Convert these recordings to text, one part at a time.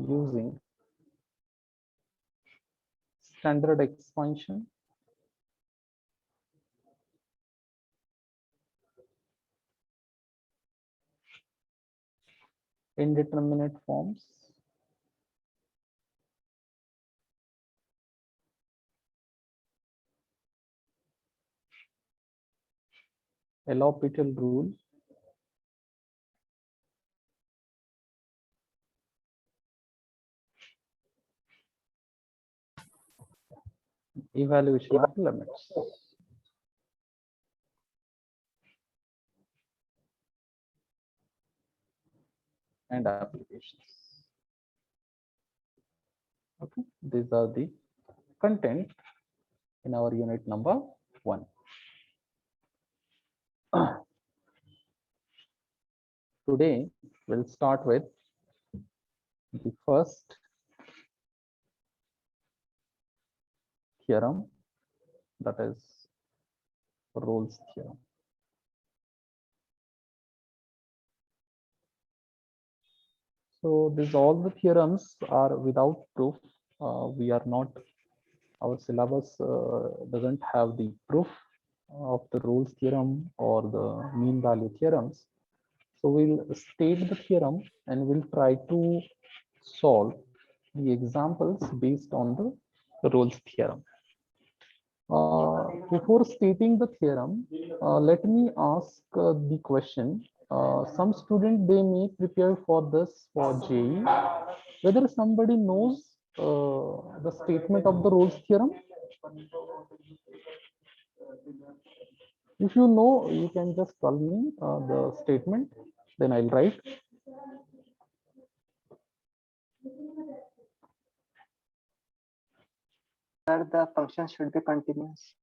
using standard expansion, indeterminate forms, L'Hopital rule, evaluation of the limits. And applications. Okay, these are the content in our unit number 1. Today we'll start with the first theorem, that is Rolle's theorem. So these all the theorems are without proof. We are not, our syllabus doesn't have the proof of the Rolle's theorem or the mean value theorems. So we'll state the theorem and we'll try to solve the examples based on the Rolle's theorem. Before stating the theorem, let me ask the question. Some student, they may prepare for this for JEE. Whether somebody knows the statement of the Rolle's theorem? If you know, you can just tell me the statement, then I'll write. Sir, the function should be continuous.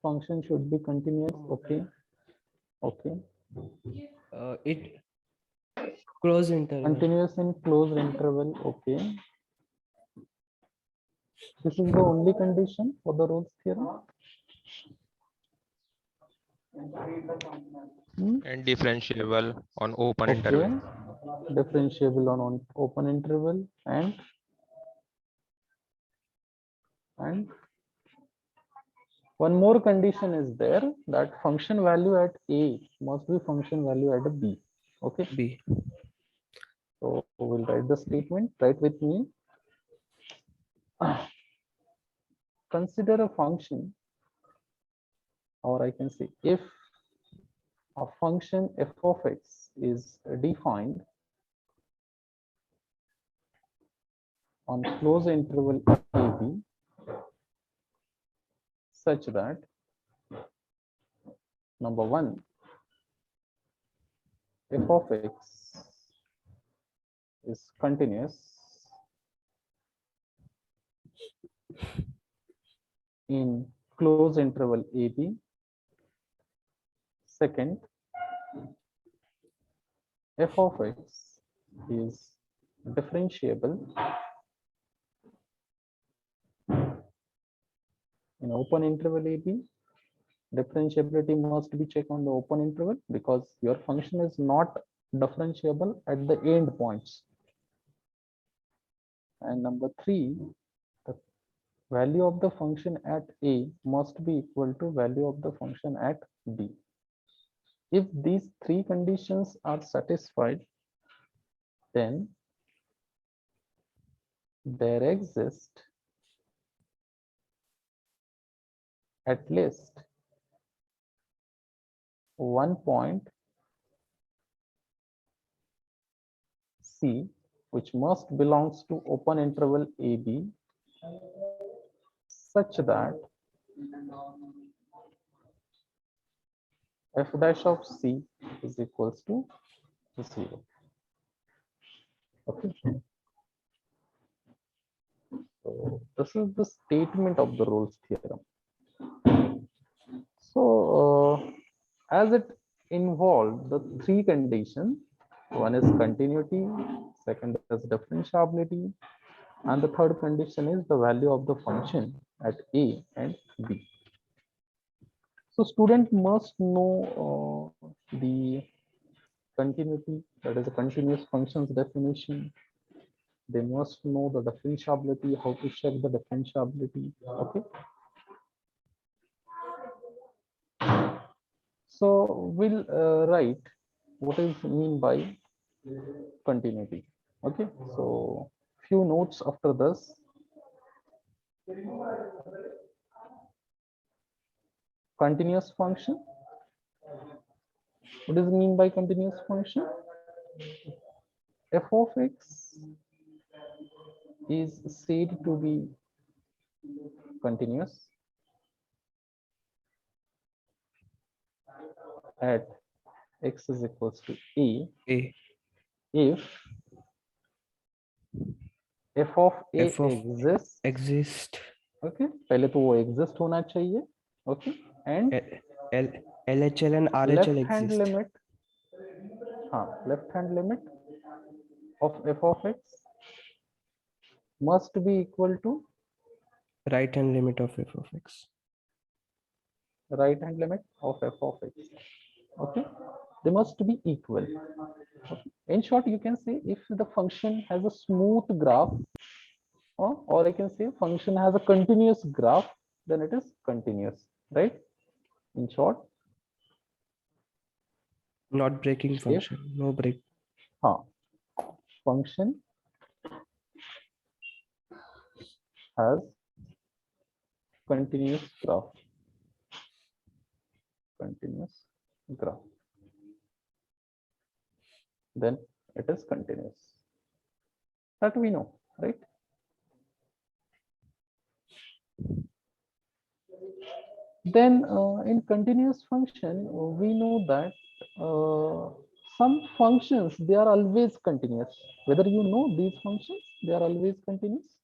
Function should be continuous. Okay. Okay. It close interval. Continuous in closed interval. Okay. This is the only condition for the Rolle's theorem. And differentiable on open Okay. interval. Differentiable on open interval and one more condition is there, that function value at A must be function value at B. Okay. B. So we'll write the statement. Write with me. Consider a function, or I can say if a function f of x is defined on closed interval AB such that number 1, f of x is continuous in closed interval AB. Second, f of x is differentiable in open interval AB. Differentiability must be checked on the open interval because your function is not differentiable at the end points. And number 3, the value of the function at A must be equal to value of the function at B. If these 3 conditions are satisfied, then there exists at least one point C which must belongs to open interval AB such that f dash of C is equals to 0. Okay. So this is the statement of the Rolle's theorem. So as it involved the 3 conditions, one is continuity, second is differentiability, and the third condition is the value of the function at A and B. So student must know the continuity, that is a continuous functions definition, They must know the differentiability, how to check the differentiability. Okay. So we'll write what is mean by continuity. Okay. So few notes after this. Continuous function. What does it mean by continuous function? F of x is said to be continuous at x is equals to a A. if f of a F of exists. exist. Okay, पहले तो वो exist होना चाहिए. Okay, and LHL and RHL left hand exist. limit, left hand limit of f of x must be equal to Right hand limit of f of x. right hand limit of f of x. Okay, they must be equal. Okay. In short, you can say if the function has a smooth graph, or I can say function has a continuous graph, then it is continuous, right? In short, Not breaking function. No break. function has continuous graph. Continuous graph. Then it is continuous. That we know, right? Then in continuous function, we know that some functions, they are always continuous. Whether you know these functions, they are always continuous.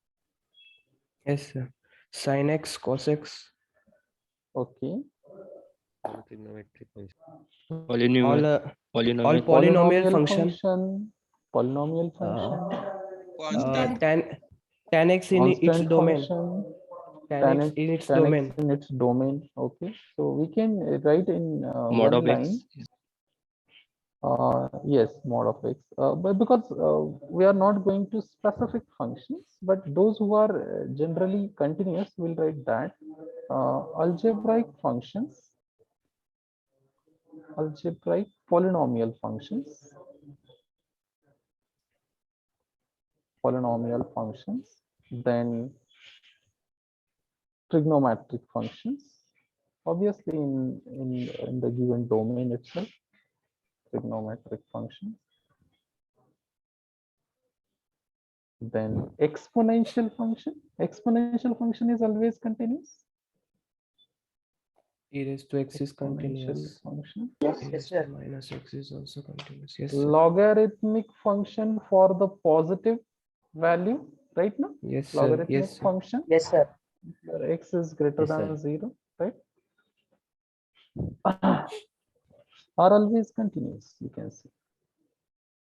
Yes, sir. Sin x, cos x. Okay. Trigonometric function. All Polynomial. polynomial function. Polynomial function. Tan x in its Constant domain. function. Tan x in its tan domain. x in its domain. Okay. So we can write in Mod one of line. x. Yes, mod of x. But because we are not going to specific functions, but those who are generally continuous will write that algebraic functions, algebraic polynomial functions, then trigonometric functions, obviously in the given domain itself, trigonometric functions. Then exponential function. Exponential function is always continuous. E raised to x is Exponential continuous. function. E Yes, raised sir. to minus x is also continuous. Yes, sir. Logarithmic function for the positive value, right now? Yes, sir. Logarithmic Yes, sir. function Yes, sir. where x is greater Yes, sir. than 0, right? Are always continuous, you can see.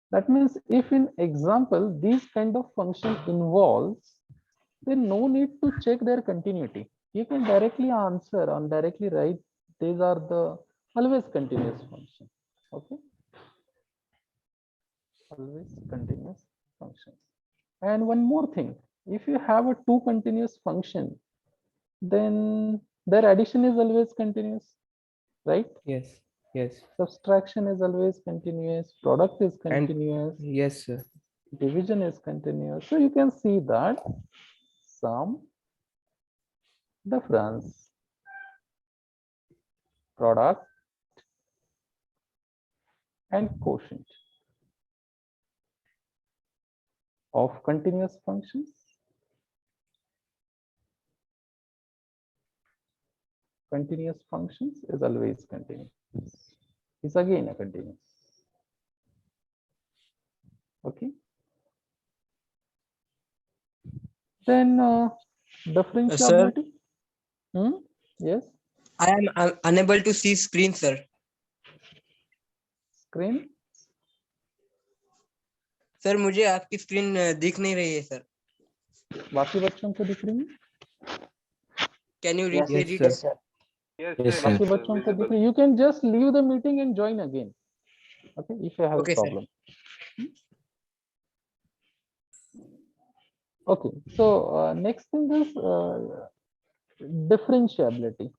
That means if in example these kind of function involves, then no need to check their continuity. You can directly answer and directly write these are the always continuous function. Okay, always continuous functions. And one more thing, if you have a two continuous function, then their addition is always continuous, right? Yes. Yes. Subtraction is always continuous, product is And- continuous, Yes, sir. division is continuous. So you can see that sum, difference, product, and quotient of continuous functions. Continuous functions is always continuous. Is again a continuous. Okay. Then differentiability. Yes. I am unable to see screen, sir. Screen. Sir मुझे आपकी screen दिख नहीं रही है sir. बाकी बच्चों को दिख रही है? Can you Yes, repeat it? yes, sir. बाकी बच्चों को दिख रही है? You can just leave the meeting and join again. Okay, if you have Okay, a sir. problem. Okay, so next thing is differentiability.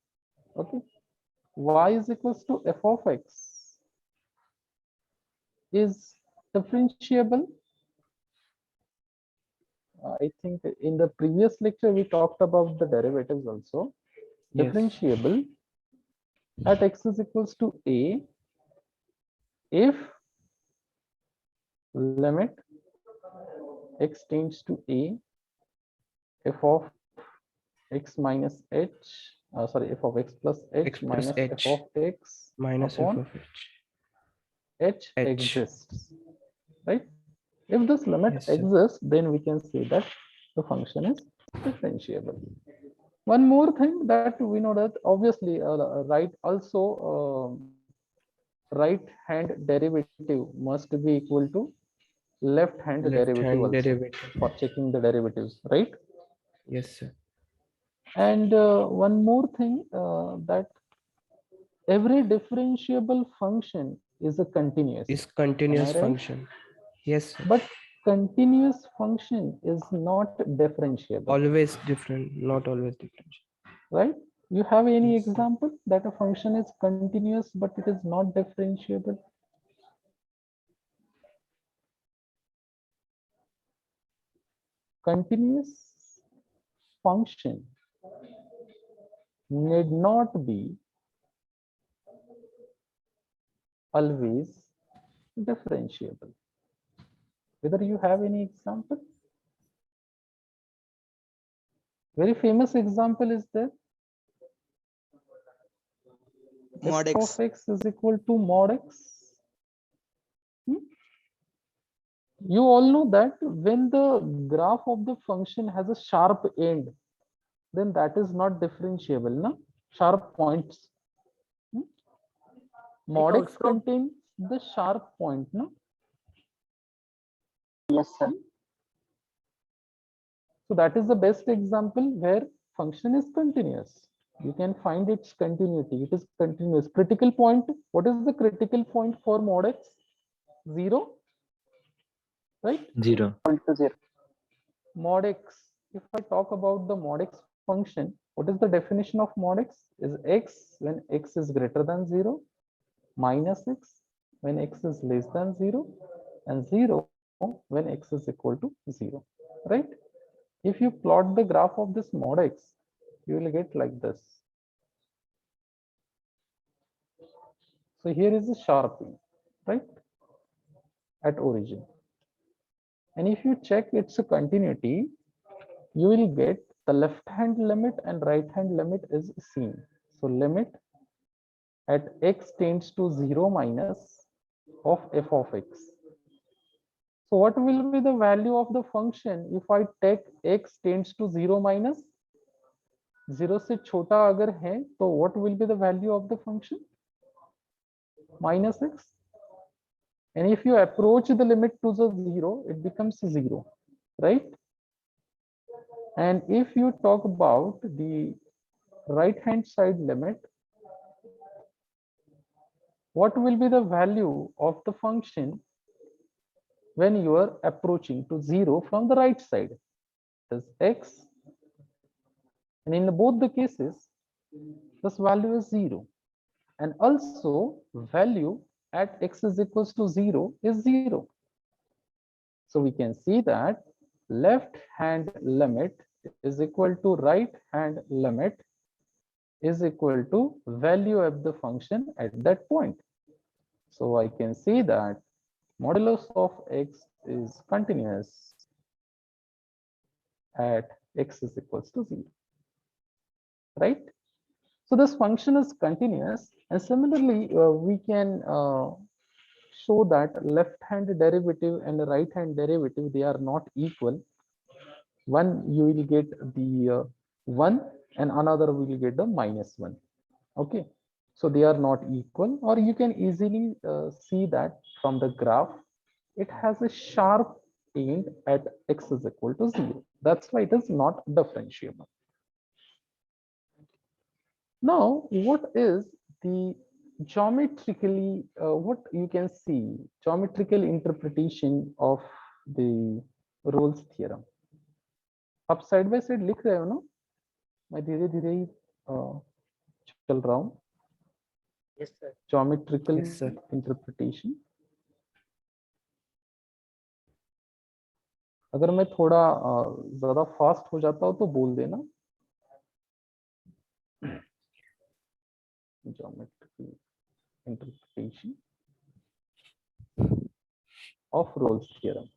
Okay, y is equals to f of x is differentiable. I think in the previous lecture we talked about the derivatives also. Yes. Differentiable at x is equals to a if limit x tends to a f of x minus h, sorry, f of x plus h X plus minus f h of x minus f upon of h. h H. exists, right? If this limit Yes, sir. exists, then we can say that the function is differentiable. One more thing that we know that obviously right also right hand derivative must be equal to left hand Left derivative hand also derivative. for checking the derivatives, right? Yes, sir. And one more thing that every differentiable function is a continuous. Is Am I continuous right? function. Yes, sir. But continuous function is not differentiable, Always different, not always different. right? You have any Yes, sir. example that a function is continuous but it is not differentiable? Continuous function need not be always differentiable. Whether you have any example? Very famous example is that Mod f X. of x is equal to mod x. You all know that when the graph of the function has a sharp end, then that is not differentiable, no? Sharp points. Mod x also- contains the sharp point, no? Yes, sir. So that is the best example where function is continuous. You can find its continuity. It is continuous. Critical point. What is the critical point for mod x? 0, right? 0. Equal to 0. Mod x. If I talk about the mod x function, what is the definition of mod x? Is x when x is greater than 0, minus x when x is less than 0, and 0 when x is equal to 0, right? If you plot the graph of this mod x, you will get like this. So here is the sharp end, right, at origin. And if you check its continuity, you will get the left hand limit and right hand limit is same. So limit at x tends to 0 minus of f of x. So what will be the value of the function if I take x tends to 0 minus? 0 से छोटा अगर है तो what will be the value of the function? Minus x. And if you approach the limit to the 0, it becomes 0, right? And if you talk about the right hand side limit, what will be the value of the function when you are approaching to 0 from the right side? Is x, and in both the cases this value is 0, and also value at x is equals to 0 is 0. So we can see that left hand limit is equal to right hand limit is equal to value of the function at that point. So I can see that modulus of x is continuous at x is equals to 0, right? So this function is continuous, and similarly we can show that left hand derivative and the right hand derivative, they are not equal. One you will get the 1 and another will get the -1. Okay, so they are not equal, or you can easily see that from the graph it has a sharp end at x is equal to 0. That's why it is not differentiable. Now what is the geometrically what you can see geometrical interpretation of the Rolle's theorem? आप side by side लिख रहे हो ना? मैं धीरे धीरे ही चल रहा हूँ. Yes, sir. Geometrical Yes, sir. interpretation. अगर मैं थोड़ा ज्यादा फास्ट हो जाता हूँ तो बोल देना. Geometrical interpretation of Rolle's theorem,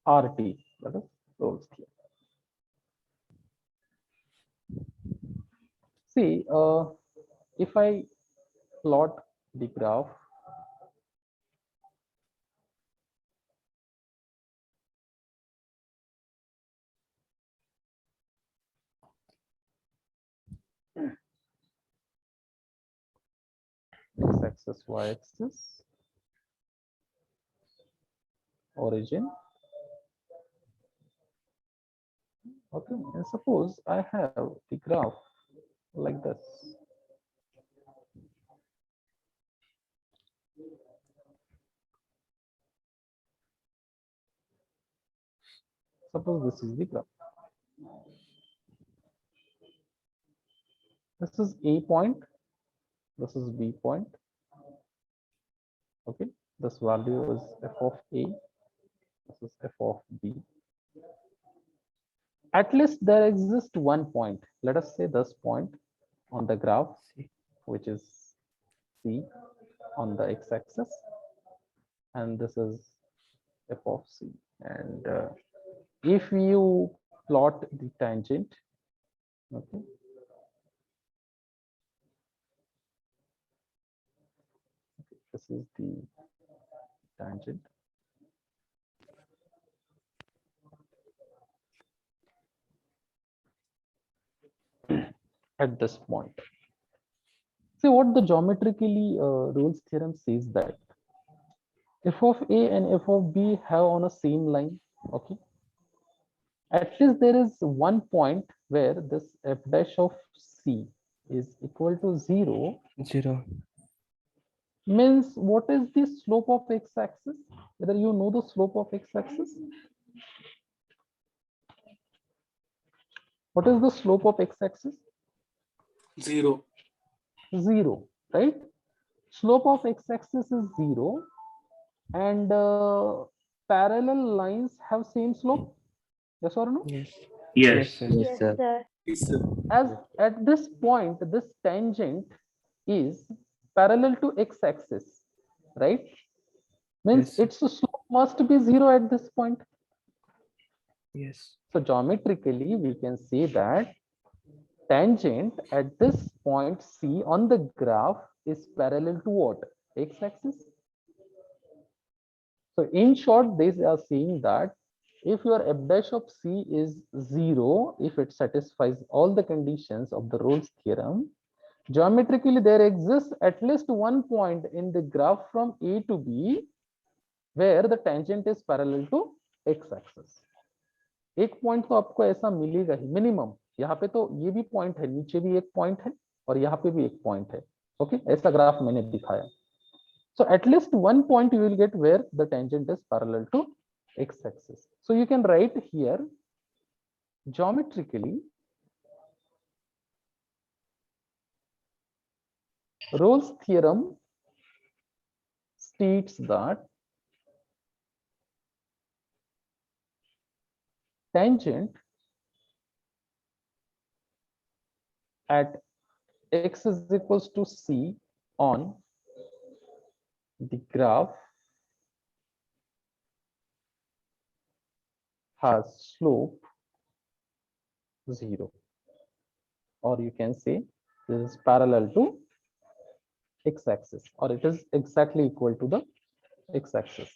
RT, that is Rolle's theorem. See, if I plot the graph, x-axis, y-axis, origin. Okay, and suppose I have the graph like this. Suppose this is the graph. This is A point, this is B point. Okay, this value is f of A, this is f of B. At least there exists one point. Let us say this point on the graph, which is C on the x-axis, and this is f of C. And if you plot the tangent, okay, this is the tangent. At this point, see what the geometrically Rolle's theorem says, that f of A and f of B have on a same line. Okay, at least there is one point where this f dash of C is equal to 0. 0. Means what is the slope of x-axis? Whether you know the slope of x-axis? What is the slope of x-axis? 0. 0, right? Slope of x-axis is 0, and parallel lines have same slope. Yes or no? Yes. Yes. sir. Yes, sir. Yes, sir. As at this point, this tangent is parallel to x-axis, right? Means Yes. its slope must be 0 at this point. Yes. So geometrically, we can say that tangent at this point C on the graph is parallel to what? X-axis. So in short, they are saying that if your f dash of C is 0, if it satisfies all the conditions of the Rolle's theorem, geometrically there exists at least one point in the graph from A to B where the tangent is parallel to x-axis. एक point तो आपको ऐसा मिलेगा ही minimum. यहाँ पे तो ये भी पॉइंट है, नीचे भी एक पॉइंट है और यहाँ पे भी एक पॉइंट है. ओके, ऐसा ग्राफ मैंने दिखाया. So at least one point you will get where the tangent is parallel to x-axis. So you can write here geometrically Rolle's theorem states that tangent at x is equals to C on the graph has slope 0, or you can say this is parallel to x-axis, or it is exactly equal to the x-axis.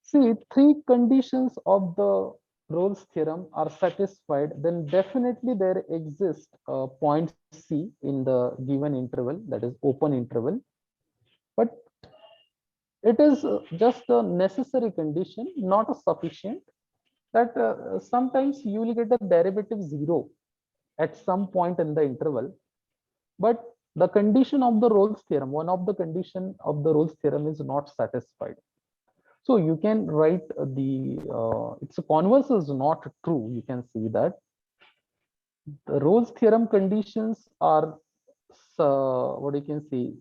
See, three conditions of the Rolle's theorem are satisfied, then definitely there exists a point C in the given interval, that is open interval. But it is just a necessary condition, not a sufficient, that sometimes you will get a derivative 0 at some point in the interval. But the condition of the Rolle's theorem, one of the condition of the Rolle's theorem is not satisfied. So you can write its converse is not true. You can see that the Rolle's theorem conditions are what you can see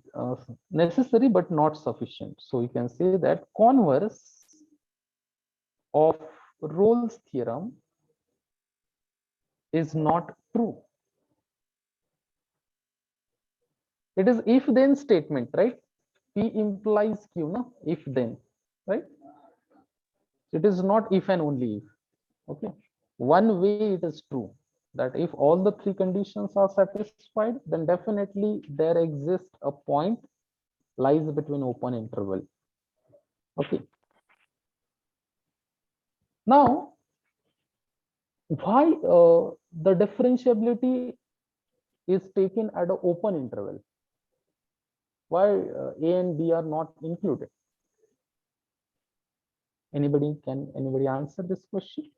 necessary but not sufficient. So you can say that converse of Rolle's theorem is not true. It is if then statement, right? P implies Q, no? If then, right? It is not if and only if. Okay. One way it is true that if all the three conditions are satisfied, then definitely there exists a point lies between open interval. Okay. Now, why the differentiability is taken at an open interval? Why A and B are not included? Anybody answer this question?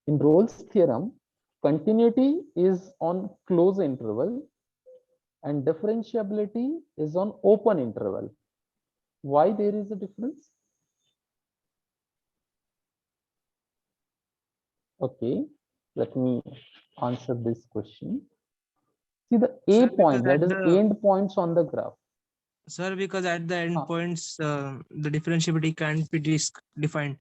In Rolle's theorem, continuity is on closed interval and differentiability is on open interval. Why there is a difference? Okay, let me answer this question. See the A Sir, point, because that is at the- end points on the graph. Sir, because at the end Huh. points, the differentiability can't be defined.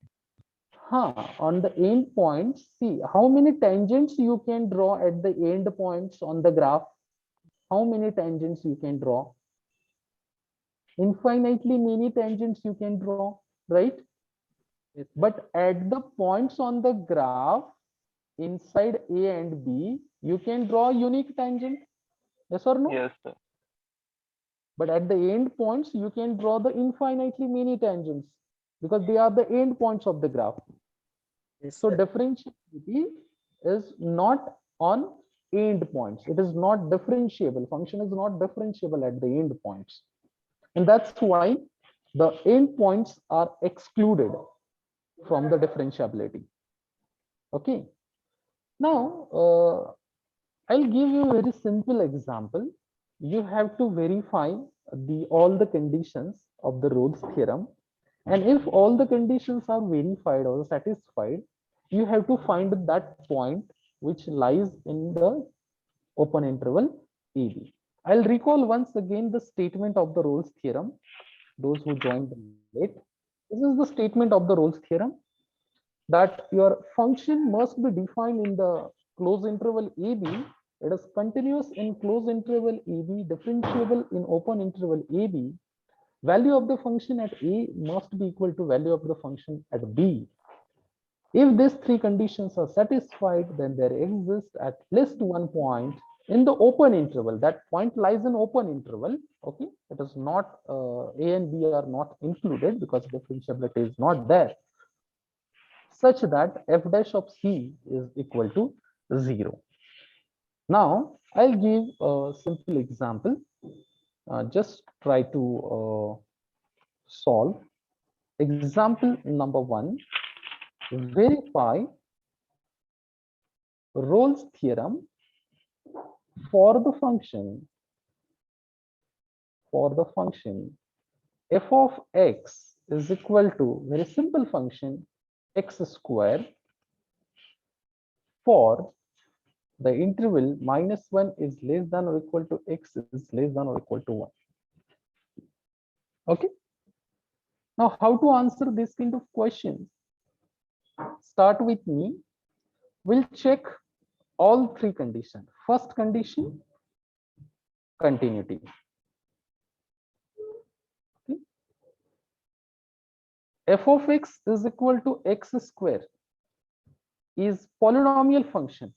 On the end points, see how many tangents you can draw at the end points on the graph. How many tangents you can draw? Infinitely many tangents you can draw, right? Yes. But at the points on the graph inside A and B, you can draw unique tangent. Yes or no? Yes, sir. But at the end points, you can draw the infinitely many tangents because they are the end points of the graph. Yes, So sir. differentiability is not on end points. It is not differentiable. Function is not differentiable at the end points. And that's why the end points are excluded from the differentiability. Okay. Now, I'll give you a very simple example. You have to verify all the conditions of the Rolle's theorem. And if all the conditions are verified or satisfied, you have to find that point which lies in the open interval AB. I'll recall once again the statement of the Rolle's theorem. Those who joined late, this is the statement of the Rolle's theorem that your function must be defined in the closed interval AB. It is continuous in closed interval AB, differentiable in open interval AB. Value of the function at A must be equal to value of the function at B. If these three conditions are satisfied, then there exists at least one point in the open interval. That point lies in open interval. Okay, it is not A and B are not included because differentiability is not there, such that f dash of C is equal to 0. Now I'll give a simple example. Just try to solve. Example number 1. Verify Rolle's theorem for the function f of x is equal to very simple function x square for the interval -1 is less than or equal to x is less than or equal to 1. Okay. Now, how to answer this kind of question? Start with me. We'll check all three conditions. First condition, continuity. Okay. F of x is equal to x square is polynomial function,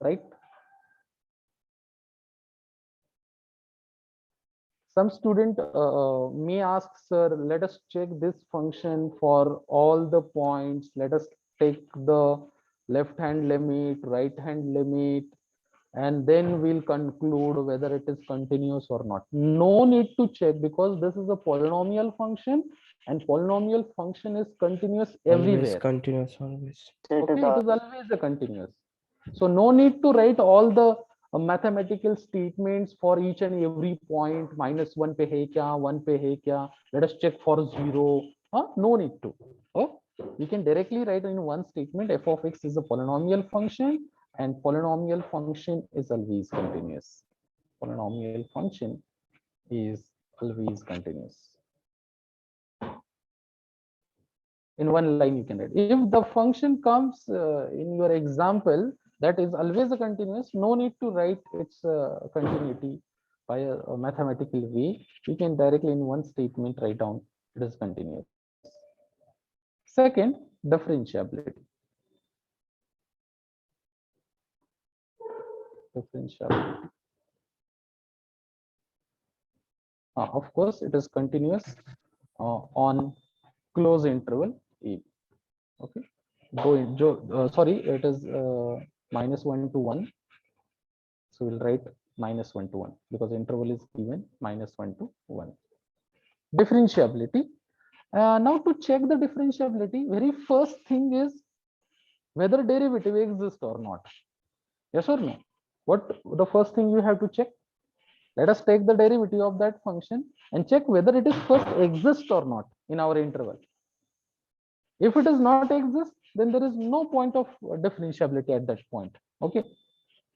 right? Some student may ask, sir, let us check this function for all the points. Let us take the left hand limit, right hand limit, and then we'll conclude whether it is continuous or not. No need to check because this is a polynomial function and polynomial function is continuous Always everywhere. continuous, always. Okay, it is always a continuous. So no need to write all the mathematical statements for each and every point. -1 पे है क्या, 1 पे है क्या, let us check for 0. No need to. We can directly write in one statement f of x is a polynomial function and polynomial function is always continuous. Polynomial function is always continuous. In one line you can write. If the function comes in your example that is always a continuous, no need to write its continuity by a mathematical way. You can directly in one statement write down it is continuous. Second, differentiability. Differentiability. Of course, it is continuous on close interval a. Okay. Sorry, it is -1 to 1. So we'll write -1 to 1 because interval is given -1 to 1. Differentiability. Now to check the differentiability, very first thing is whether derivative exists or not. Yes or no? What the first thing you have to check? Let us take the derivative of that function and check whether it is first exist or not in our interval. If it does not exist, then there is no point of differentiability at that point. Okay.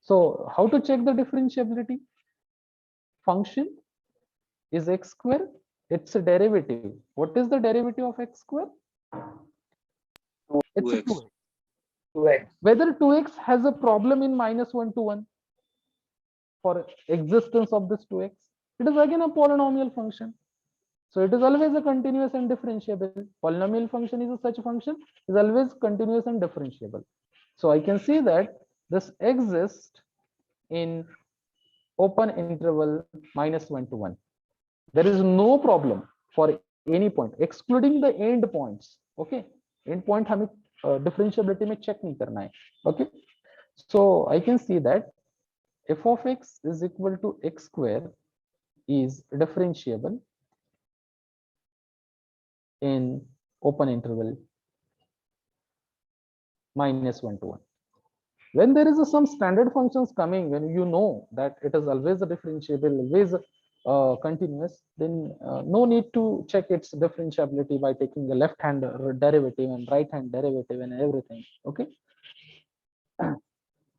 So how to check the differentiability? Function is x square. It's a derivative. What is the derivative of x square? It's 2x. 2x. 2x. Whether 2x has a problem in -1 to 1 for existence of this 2x, it is again a polynomial function. So it is always a continuous and differentiable. Polynomial function is a such function, is always continuous and differentiable. So I can see that this exists in open interval -1 to 1. There is no problem for any point, excluding the end points. Okay, end point हमें differentiability में check नहीं करना है. Okay, so I can see that f of x is equal to x square is differentiable in open interval -1 to 1. When there is some standard functions coming, when you know that it is always a differentiable, always continuous, then no need to check its differentiability by taking the left hand derivative and right hand derivative and everything. Okay.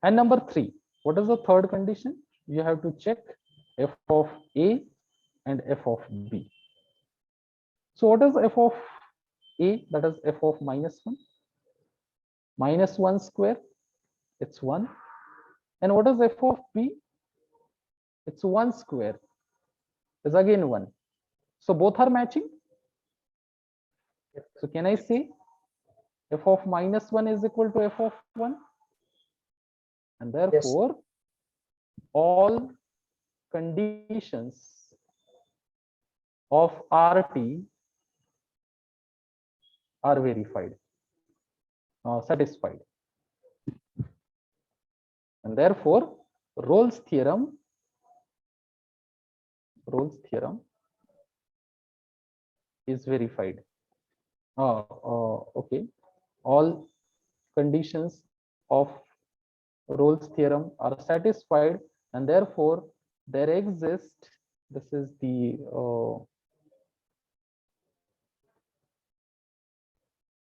And number 3, what is the third condition? You have to check f of a and f of b. So what is f of a? That is f of -1. -1 square, it's 1. And what is f of b? It's 1 square, is again 1. So both are matching. So can I say f of -1 is equal to f of 1? And therefore, all conditions of RT are verified, satisfied. And therefore, Rolle's theorem is verified. Okay, all conditions of Rolle's theorem are satisfied, and therefore there exists, this is the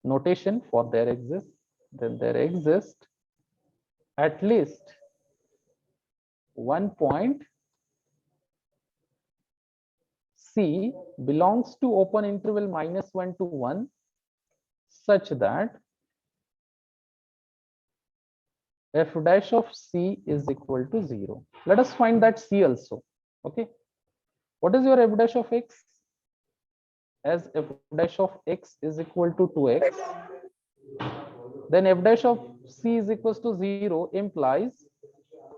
notation for there exists, then there exists at least one point C belongs to open interval -1 to 1 such that f dash of C is equal to 0. Let us find that C also. Okay. What is your f dash of x? As f dash of x is equal to 2x, then f dash of C is equals to 0 implies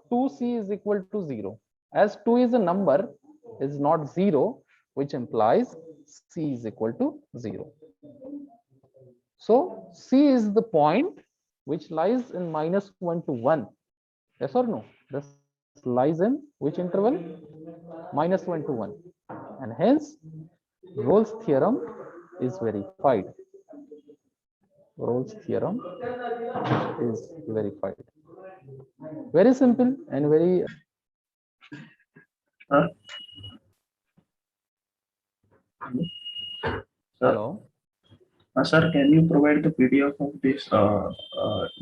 2C is equal to 0. As 2 is a number, is not 0, which implies C is equal to 0. So C is the point which lies in -1 to 1. Yes or no? This lies in which interval? -1 to 1. And hence, Rolle's theorem is verified. Rolle's theorem is verified. Very simple and very. Sir, Hello. sir, can you provide the PDF of this?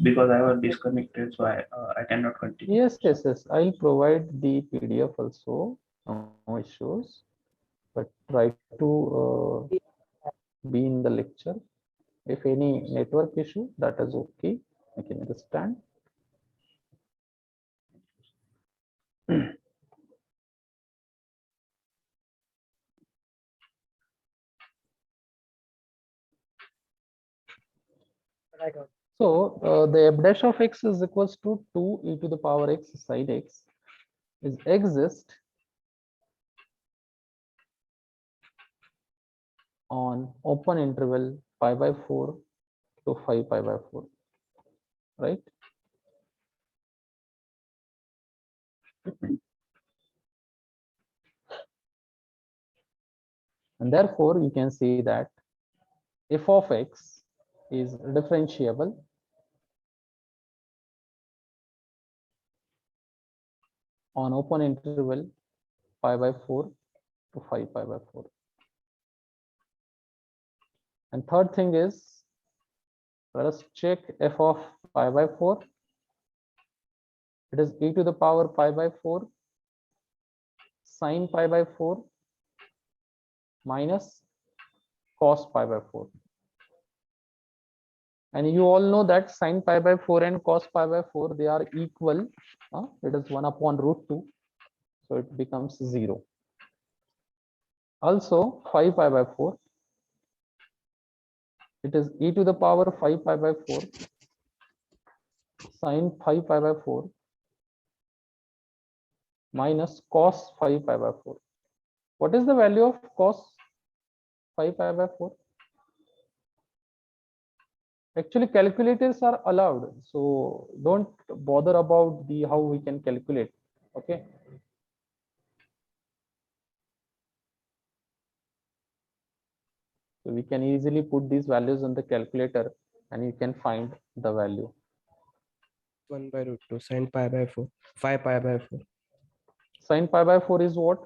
Because I was disconnected, so I cannot continue. Yes. I'll provide the PDF also. No issues. But try to be in the lecture. If any network issue, that is okay. I can understand. I got. So the f dash of x is equals to 2 e to the power x sine x is exist on open interval pi by 4 to 5 pi by 4, right? And therefore you can see that f of x is differentiable on open interval pi by 4 to 5 pi by 4. And third thing is, let us check f of pi by 4. It is e to the power pi by 4 sine pi by 4 minus cos pi by 4. And you all know that sine pi by 4 and cos pi by 4, they are equal. It is 1 upon root 2. So it becomes 0. Also 5 pi by 4. It is e to the power 5 pi by 4 sine 5 pi by 4 minus cos 5 pi by 4. What is the value of cos 5 pi by 4? Actually, calculators are allowed, so don't bother about the how we can calculate. Okay. So we can easily put these values on the calculator and you can find the value. 1 by root 2 sine pi by 4, 5 pi by 4. Sine pi by 4 is what?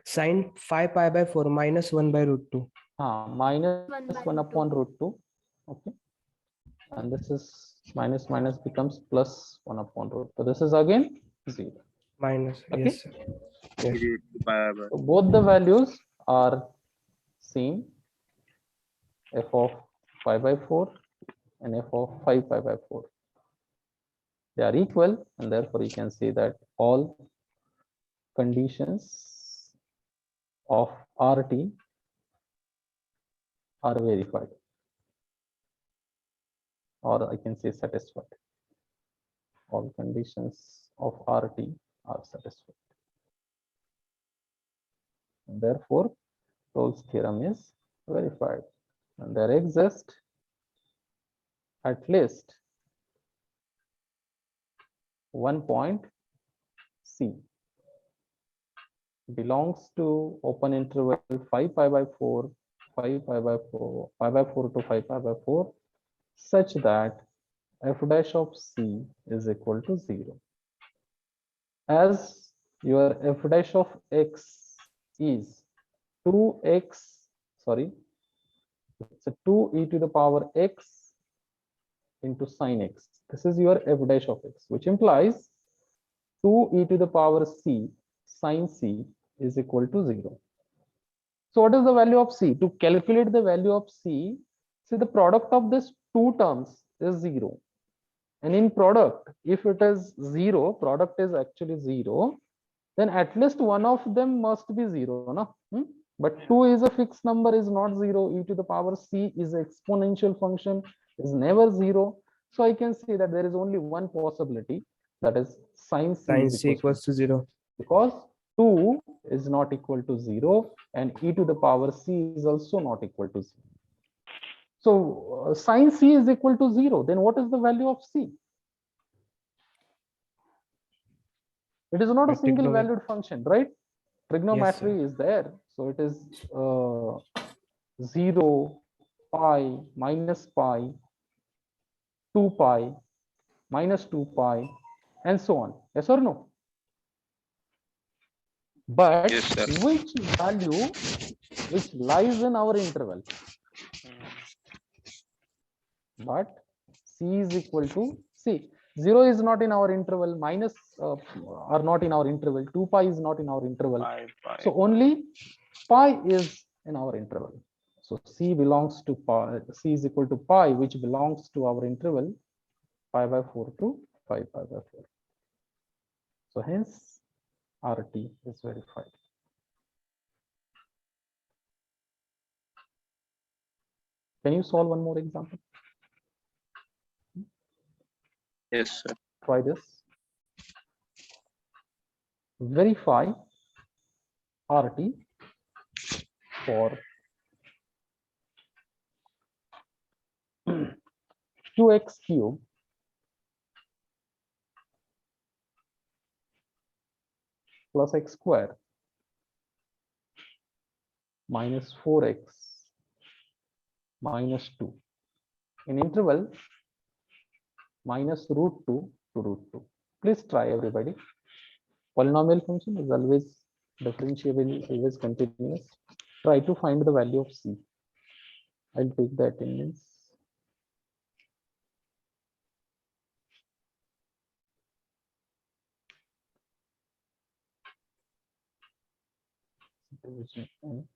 Sine 5 pi by 4 minus 1 by root 2. Minus 1 upon root 2. Okay. And this is minus minus becomes plus 1 upon root. So this is again 0. Minus, Okay. yes, sir. Yes. So both the values are same, f of 5 by 4 and f of 5 pi by 4. They are equal, and therefore you can say that all conditions of RT are verified, or I can say satisfied. All conditions of RT are satisfied. And therefore, Rolle's theorem is verified. And there exists at least one point C belongs to open interval 5 pi by 4, 5 pi by 4, pi by 4 to 5 pi by 4, such that f dash of C is equal to 0. As your f dash of x is 2x, sorry, it's a 2 e to the power x into sine x. This is your f dash of x, which implies 2 e to the power c sine c is equal to 0. So what is the value of c? To calculate the value of c, see the product of this two terms is 0. And in product, if it is 0, product is actually 0, then at least one of them must be 0. No? But 2 is a fixed number, is not 0. E to the power c is an exponential function, is never 0. So I can say that there is only one possibility, that is sine c Sine is c equals to 0. because 2 is not equal to 0 and e to the power c is also not equal to 0. So sine c is equal to 0. Then what is the value of c? It is not a single valued function, right? Trigonometry is there. So it is 0, pi, minus pi, 2 pi, minus 2 pi, and so on. Yes or no? But Yes, sir. which value which lies in our interval? But C is equal to C. 0 is not in our interval, minus are not in our interval, 2 pi is not in our interval. So only pi is in our interval. So C belongs to pi, C is equal to pi, which belongs to our interval pi by 4 to 5 pi by 4. So hence RT is verified. Can you solve one more example? Yes, sir. Try this. Verify RT for 2x cube plus x square minus 4x minus 2 in interval minus root 2 to root 2. Please try, everybody. Polynomial function is always differentiable, always continuous. Try to find the value of C. I'll take the attendance. Division N.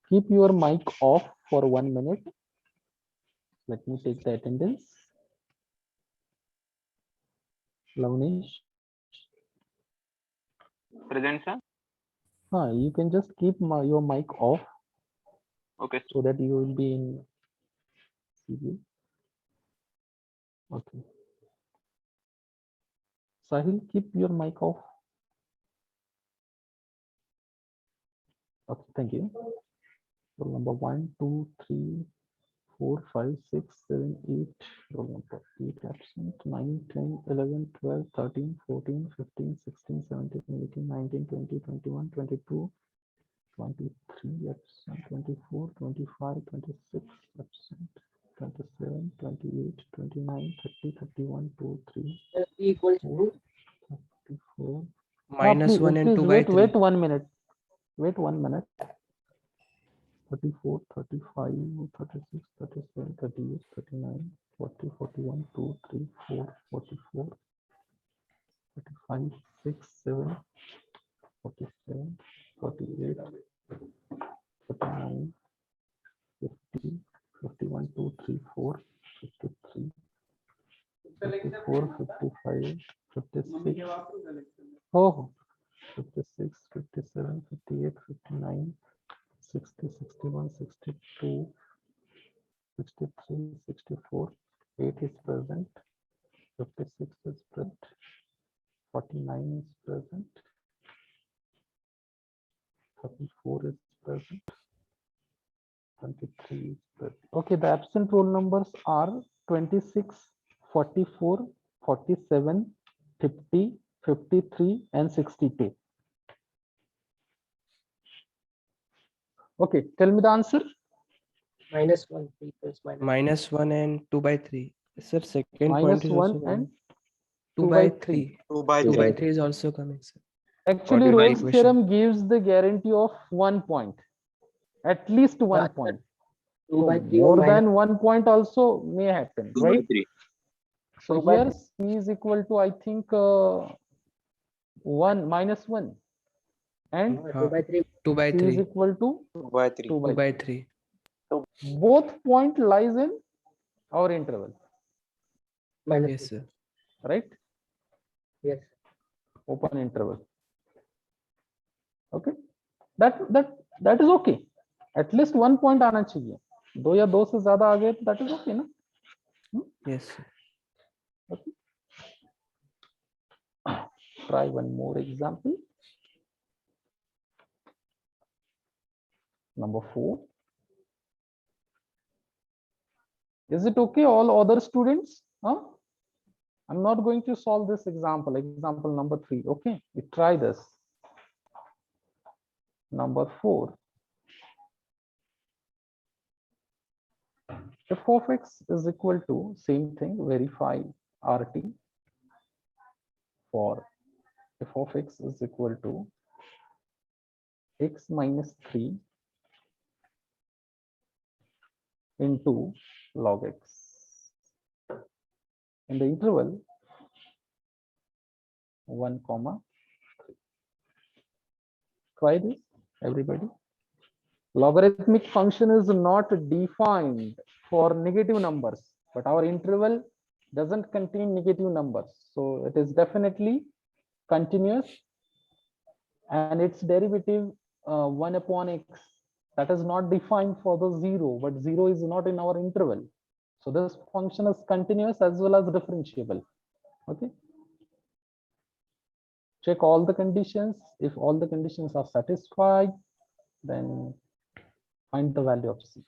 Keep your mic off for 1 minute. Let me take the attendance. Lavnish. Present, sir. You can just keep your mic off. Okay. So that you will be in CV. Okay. Sahil, keep your mic off. Okay, thank you. Roll number 1, 2, 3, 4, 5, 6, 7, 8. Roll number 8 absent. 9, 10, 11, 12, 13, 14, 15, 16, 17, 18, 19, 20, 21, 22, 23 absent. 24, 25, 26 absent. 27, 28, 29, 30, 31, 2, 3, Equals 4, to 34. Minus 1 and 2 by wait, 3. wait 1 minute. Wait 1 minute. 34, 35, 36, 37, 38, 39, 40, 41, 2, 3, 4, 44, 45, 6, 7, 47, 48, 49, 50, 51, 2, 3, 4, 53, 54, 55, 56. Oh, 56, 57, 58, 59, 60, 61, 62, 63, 64, 8 is present, 56 is present, 49 is present, 34 is present, 23 is present. Okay, the absent roll numbers are 26, 44, 47, 50, 53, and 62. Okay, tell me the answer. -1 equals minus. Minus 1 and 2 by 3. Sir, second Minus point is 1 also and 2 by 3. 2 by 2 by 3. 3 is also coming, sir. Actually, According to Rolle's equation. theorem gives the guarantee of 1 point, at least 1 But point. 2 So by 3 more minus than 1 point also may happen, 2 by right? 3. So 2 by here C is equal to, I think, 1 minus 1, and 2 by 3. 2 by C is 3. equal to 2 by 3. 2 by 2 by 3. 3. Both point lies in our interval, Minus Yes, sir. right? Yes. open interval. Okay, that is okay. At least 1 point आना चाहिए. 2 या 2 से ज्यादा आ गए तो that is okay ना. Yes, sir. Okay. Try one more example. Number 4. Is it okay, all other students? Huh? I'm not going to solve this example. Example number 3. Okay, we try this. Number 4. F of x is equal to, same thing, verify RT for f of x is equal to x minus 3 into log x in the interval 1, 3. Try this, everybody. Logarithmic function is not defined for negative numbers, but our interval doesn't contain negative numbers, so it is definitely continuous, and its derivative 1 upon x, that is not defined for the 0, but 0 is not in our interval, so this function is continuous as well as differentiable. Okay, check all the conditions. If all the conditions are satisfied, then find the value of c.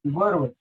बरोबर.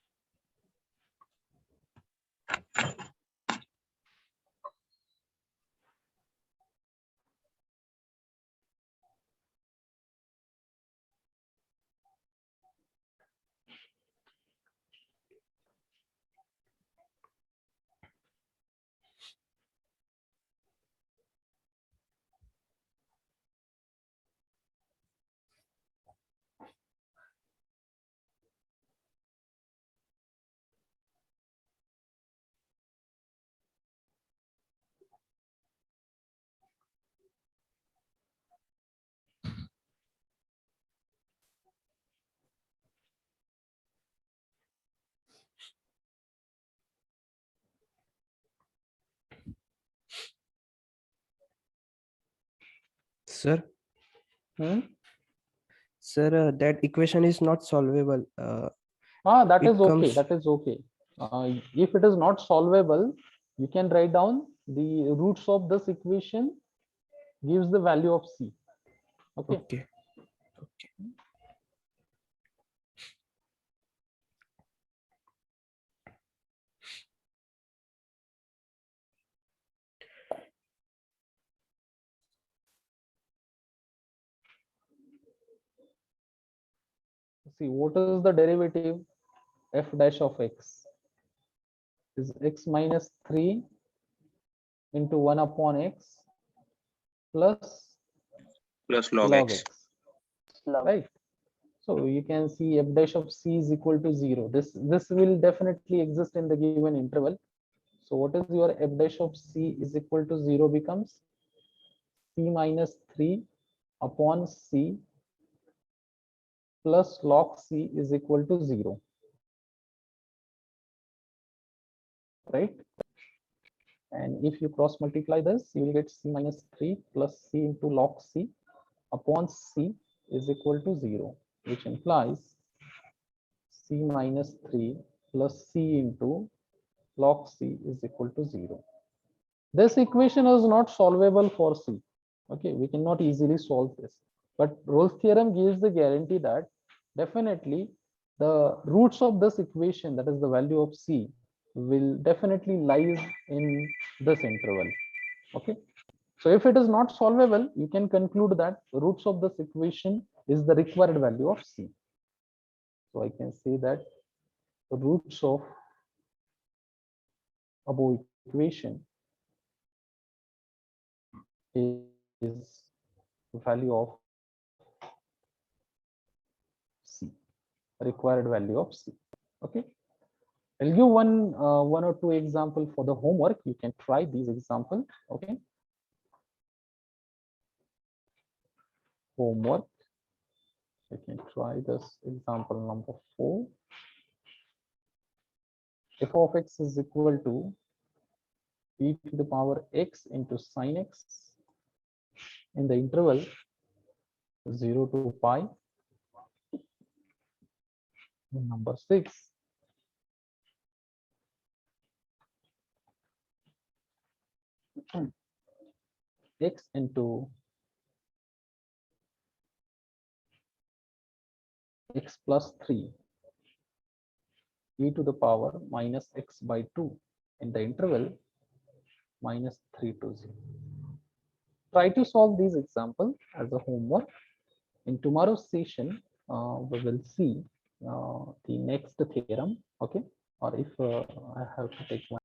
Sir, Hmm? sir, that equation is not solvable. That It is okay. comes- That is okay. If it is not solvable, you can write down the roots of this equation gives the value of c. Okay. Okay. See, what is the derivative f dash of x? Is x minus 3 into 1 upon x plus Plus log log x. x. Right. So you can see f dash of c is equal to 0. This will definitely exist in the given interval. So what is your f dash of c is equal to 0 becomes c minus 3 upon c plus log c is equal to 0. Right? And if you cross multiply this, you will get c minus 3 plus c into log c upon c is equal to 0, which implies c minus 3 plus c into log c is equal to 0. This equation is not solvable for c. Okay, we cannot easily solve this, but Rolle's theorem gives the guarantee that definitely the roots of this equation, that is the value of c, will definitely lies in this interval. Okay, so if it is not solvable, you can conclude that the roots of this equation is the required value of c. So I can say that the roots of above equation is the value of c, required value of c. Okay, I'll give one or two example for the homework. You can try these example. Okay, homework. We can try this example number 4. F of x is equal to e to the power x into sine x in the interval 0 to pi. Number 6. X into x plus 3 e to the power minus x by 2 in the interval -3 to 0. Try to solve these examples as a homework. In tomorrow's session, we will see the next theorem. Okay, or if I have to take one.